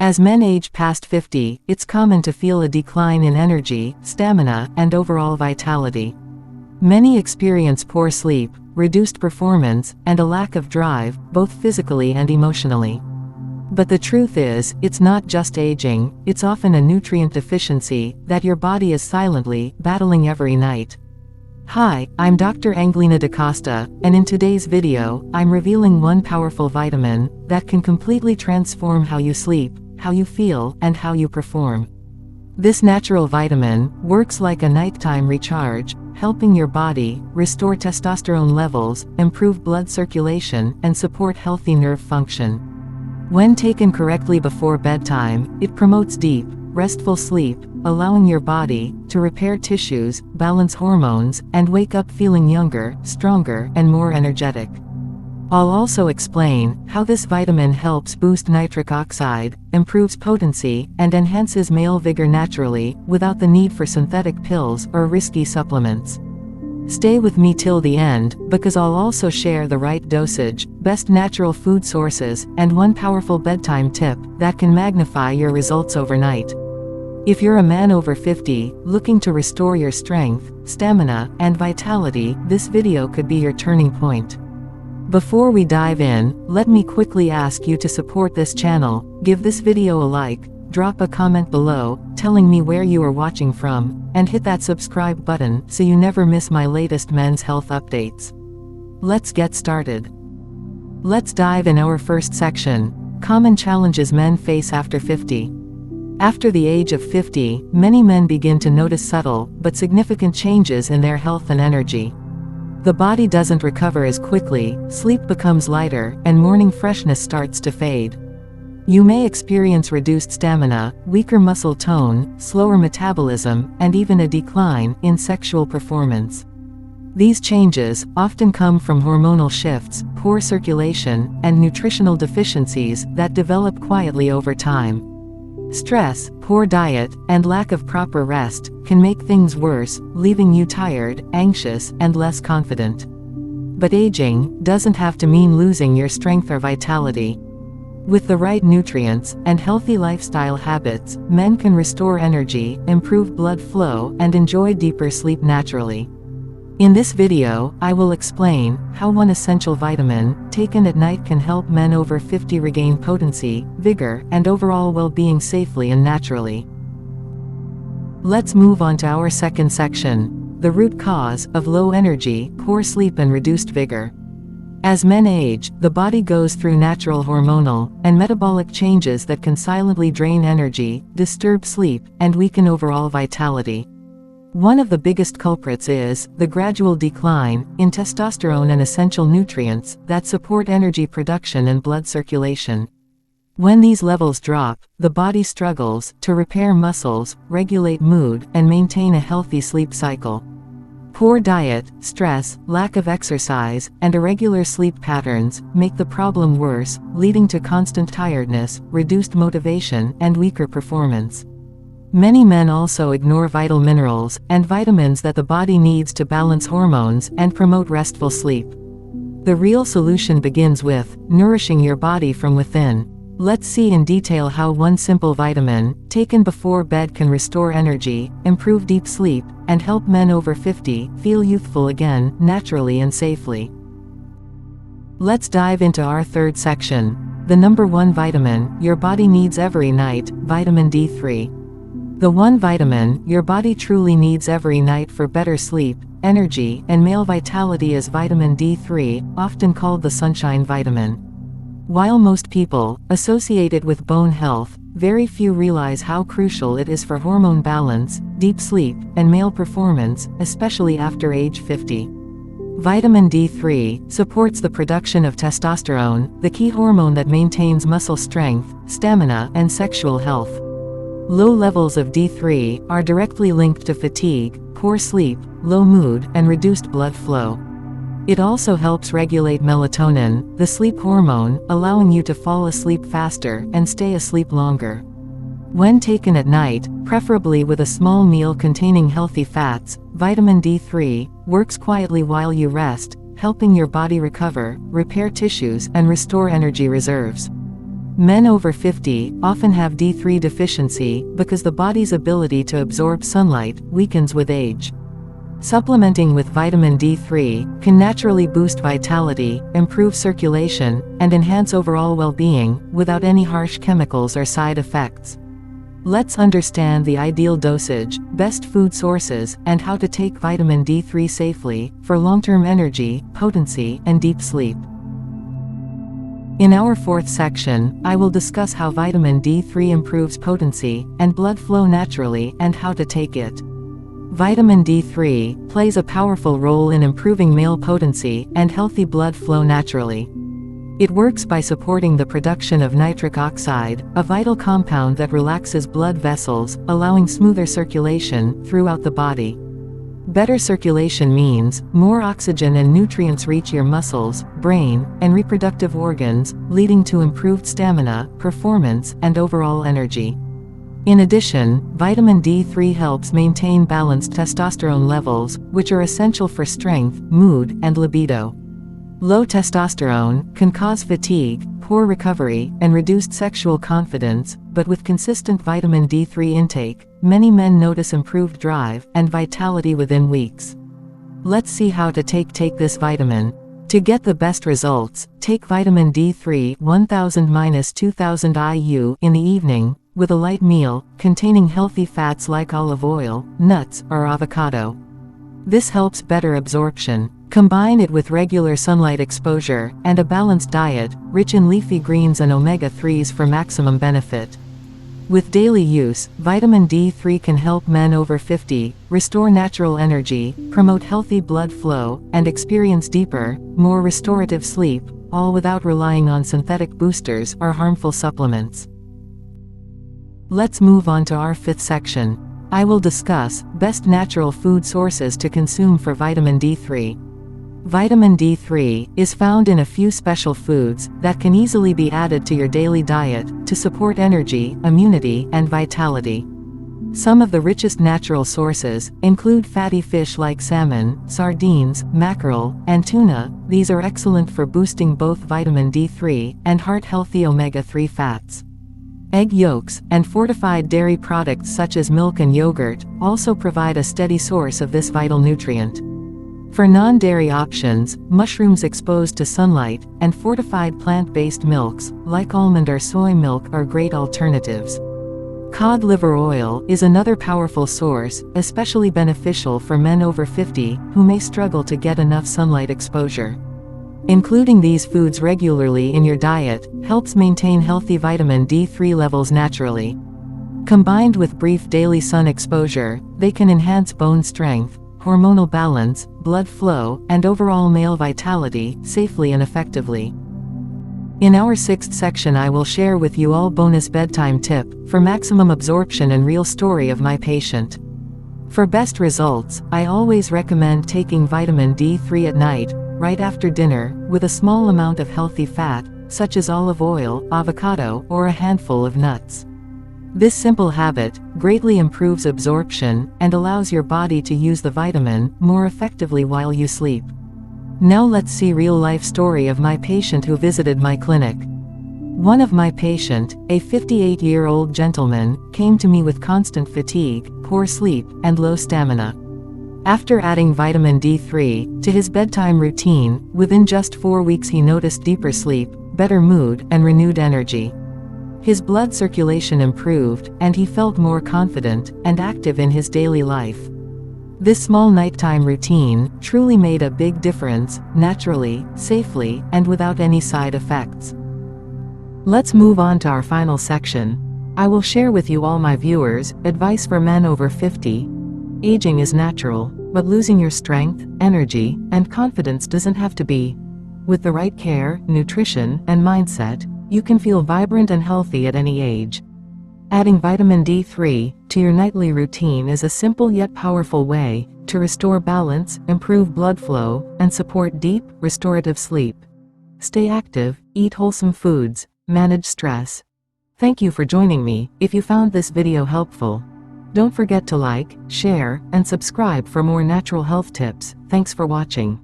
As men age past 50, it's common to feel a decline in energy, stamina, and overall vitality. Many experience poor sleep, reduced performance, and a lack of drive, both physically and emotionally. But the truth is, it's not just aging, it's often a nutrient deficiency that your body is silently battling every night. Hi, I'm Dr. Anglina Dcosta, and in today's video, I'm revealing one powerful vitamin that can completely transform how you sleep, how you feel, and how you perform. This natural vitamin works like a nighttime recharge, helping your body restore testosterone levels, improve blood circulation, and support healthy nerve function. When taken correctly before bedtime, it promotes deep, restful sleep, allowing your body to repair tissues, balance hormones, and wake up feeling younger, stronger, and more energetic. I'll also explain how this vitamin helps boost nitric oxide, improves potency, and enhances male vigor naturally, without the need for synthetic pills or risky supplements. Stay with me till the end, because I'll also share the right dosage, best natural food sources, and one powerful bedtime tip that can magnify your results overnight. If you're a man over 50, looking to restore your strength, stamina, and vitality, this video could be your turning point. Before we dive in, let me quickly ask you to support this channel. Give this video a like, drop a comment below, telling me where you are watching from, and hit that subscribe button so you never miss my latest men's health updates. Let's get started. Let's dive in our first section: common challenges men face after 50. After the age of 50, many men begin to notice subtle but significant changes in their health and energy. The body doesn't recover as quickly, sleep becomes lighter, and morning freshness starts to fade. You may experience reduced stamina, weaker muscle tone, slower metabolism, and even a decline in sexual performance. These changes often come from hormonal shifts, poor circulation, and nutritional deficiencies that develop quietly over time. Stress, poor diet, and lack of proper rest can make things worse, leaving you tired, anxious, and less confident. But aging doesn't have to mean losing your strength or vitality. With the right nutrients and healthy lifestyle habits, men can restore energy, improve blood flow, and enjoy deeper sleep naturally. In this video, I will explain how one essential vitamin, taken at night, can help men over 50 regain potency, vigor, and overall well-being safely and naturally. Let's move on to our second section: the root cause of low energy, poor sleep, and reduced vigor. As men age, the body goes through natural hormonal and metabolic changes that can silently drain energy, disturb sleep, and weaken overall vitality. One of the biggest culprits is the gradual decline in testosterone and essential nutrients that support energy production and blood circulation. When these levels drop, the body struggles to repair muscles, regulate mood, and maintain a healthy sleep cycle. Poor diet, stress, lack of exercise, and irregular sleep patterns make the problem worse, leading to constant tiredness, reduced motivation, and weaker performance. Many men also ignore vital minerals and vitamins that the body needs to balance hormones and promote restful sleep. The real solution begins with nourishing your body from within. Let's see in detail how one simple vitamin, taken before bed, can restore energy, improve deep sleep, and help men over 50 feel youthful again, naturally and safely. Let's dive into our third section: the number one vitamin your body needs every night, vitamin D3. The one vitamin your body truly needs every night for better sleep, energy, and male vitality is vitamin D3, often called the sunshine vitamin. While most people associate it with bone health, very few realize how crucial it is for hormone balance, deep sleep, and male performance, especially after age 50. Vitamin D3 supports the production of testosterone, the key hormone that maintains muscle strength, stamina, and sexual health. Low levels of D3 are directly linked to fatigue, poor sleep, low mood, and reduced blood flow. It also helps regulate melatonin, the sleep hormone, allowing you to fall asleep faster and stay asleep longer. When taken at night, preferably with a small meal containing healthy fats, vitamin D3 works quietly while you rest, helping your body recover, repair tissues, and restore energy reserves. Men over 50 often have D3 deficiency because the body's ability to absorb sunlight weakens with age. Supplementing with vitamin D3 can naturally boost vitality, improve circulation, and enhance overall well-being, without any harsh chemicals or side effects. Let's understand the ideal dosage, best food sources, and how to take vitamin D3 safely, for long-term energy, potency, and deep sleep. In our fourth section, I will discuss how vitamin D3 improves potency and blood flow naturally and how to take it. Vitamin D3 plays a powerful role in improving male potency and healthy blood flow naturally. It works by supporting the production of nitric oxide, a vital compound that relaxes blood vessels, allowing smoother circulation throughout the body. Better circulation means more oxygen and nutrients reach your muscles, brain, and reproductive organs, leading to improved stamina, performance, and overall energy. In addition, vitamin D3 helps maintain balanced testosterone levels, which are essential for strength, mood, and libido. Low testosterone can cause fatigue, poor recovery, and reduced sexual confidence, but with consistent vitamin D3 intake, many men notice improved drive and vitality within weeks. Let's see how to take this vitamin. To get the best results, take vitamin D3 1000–2000 IU in the evening, with a light meal, containing healthy fats like olive oil, nuts, or avocado. This helps better absorption. Combine it with regular sunlight exposure, and a balanced diet, rich in leafy greens and omega-3s for maximum benefit. With daily use, vitamin D3 can help men over 50 restore natural energy, promote healthy blood flow, and experience deeper, more restorative sleep, all without relying on synthetic boosters or harmful supplements. Let's move on to our fifth section. I will discuss best natural food sources to consume for vitamin D3. Vitamin D3 is found in a few special foods that can easily be added to your daily diet to support energy, immunity, and vitality. Some of the richest natural sources include fatty fish like salmon, sardines, mackerel, and tuna. These are excellent for boosting both vitamin D3 and heart-healthy omega-3 fats. Egg yolks and fortified dairy products such as milk and yogurt also provide a steady source of this vital nutrient. For non-dairy options, mushrooms exposed to sunlight, and fortified plant-based milks, like almond or soy milk, are great alternatives. Cod liver oil is another powerful source, especially beneficial for men over 50 who may struggle to get enough sunlight exposure. Including these foods regularly in your diet helps maintain healthy vitamin D3 levels naturally. Combined with brief daily sun exposure, they can enhance bone strength, hormonal balance, blood flow, and overall male vitality, safely and effectively. In our sixth section, I will share with you all bonus bedtime tip for maximum absorption and real story of my patient. For best results, I always recommend taking vitamin D3 at night, right after dinner, with a small amount of healthy fat, such as olive oil, avocado, or a handful of nuts. This simple habit greatly improves absorption and allows your body to use the vitamin more effectively while you sleep. Now let's see real-life story of my patient who visited my clinic. One of my patient, a 58-year-old gentleman, came to me with constant fatigue, poor sleep, and low stamina. After adding vitamin D3 to his bedtime routine, within just 4 weeks he noticed deeper sleep, better mood, and renewed energy. His blood circulation improved, and he felt more confident and active in his daily life. This small nighttime routine truly made a big difference, naturally, safely, and without any side effects. Let's move on to our final section. I will share with you all my viewers advice for men over 50. Aging is natural, but losing your strength, energy, and confidence doesn't have to be. With the right care, nutrition, and mindset, you can feel vibrant and healthy at any age. Adding vitamin D3 to your nightly routine is a simple yet powerful way to restore balance, improve blood flow, and support deep, restorative sleep. Stay active, eat wholesome foods, manage stress. Thank you for joining me. If you found this video helpful, don't forget to like, share, and subscribe for more natural health tips. Thanks for watching.